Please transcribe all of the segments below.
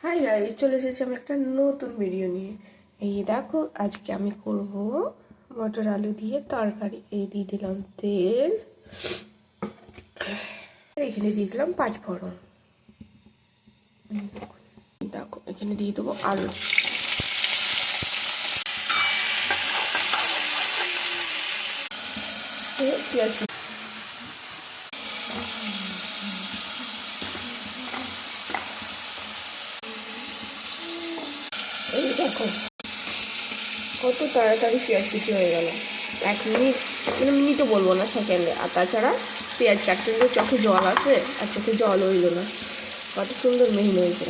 Hi guys, চলে এসেছি আমি একটা নতুন ভিডিও নিয়ে। এই দেখো, আজকে আমি করব মটর আলু দিয়ে তরকারি। এই দিয়ে দিলাম তেল, এখানে দিয়ে দিলাম 5 ফোড়ন। দেখো, এখানে দিয়ে দেবো আলু। পেঁয়াজ, এই দেখো কত তাড়াতাড়ি পেঁয়াজ কুচি হয়ে গেল। 1 মিনিট, মানে মিনিটও বলবো না, সেকেন্ডে। আর তাছাড়া পেঁয়াজ কাটতে গেলে চোখে জল আসে, আর চোখে জল হইল না। কত সুন্দর মেহিন হয়েছে।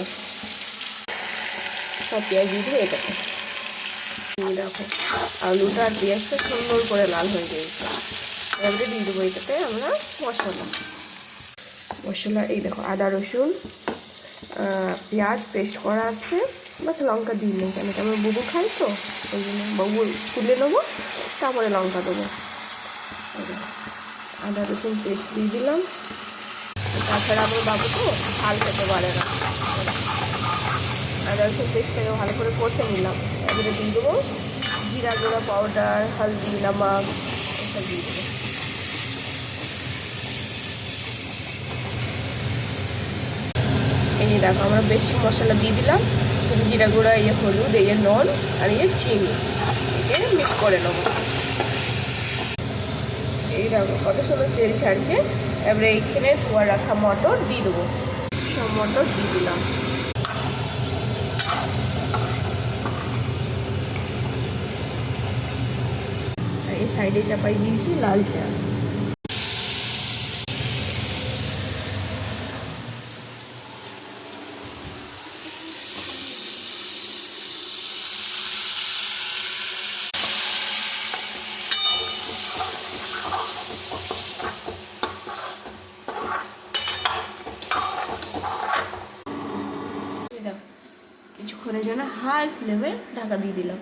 সব পেঁয়াজ দিয়ে দেবো এটাকে। দেখো আলুটা আর পেঁয়াজটা সুন্দর করে লাল হয়ে গিয়েছে। এবারে দিয়ে দেবো এটাতে আমরা মশলা। এই দেখো, আদা রসুন পেঁয়াজ পেস্ট করা আছে। বাস লঙ্কা দিই নেই, কেন কি আমরা বুবু খাই তো, ওই জন্য বাবু তুলে নেবো, তারপরে লঙ্কা দেবো। আদা রসুন পেস্ট দিয়ে দিলাম। তাছাড়া আমার বাবু তো ঝাল খেতে পারে না, আদা রসুন পেস্টটাকে ভালো করে কষে নিলাম। এবারে দিয়ে দেবো জিরা গুঁড়া পাউডার, হলদি, নমক এসব দিয়ে দেবো। এই দেখো, আমরা বেশি মশলা দিয়ে দিলাম। জিরা গুঁড়া, হলুদ, নুন আর চিনি, একে মিক্স করে নেবো। এই দেখো কত সুন্দর তেল ছাড়ছে। এবারে এইখানে ধোয়া রাখা মটর দিয়ে দেবো। সব মটর দিয়ে দিলাম। এই সাইডে চাপাই দিয়েছি লাল চা। কিছুক্ষণের জন্য হাই ফ্লেমে ঢাকা দিয়ে দিলাম।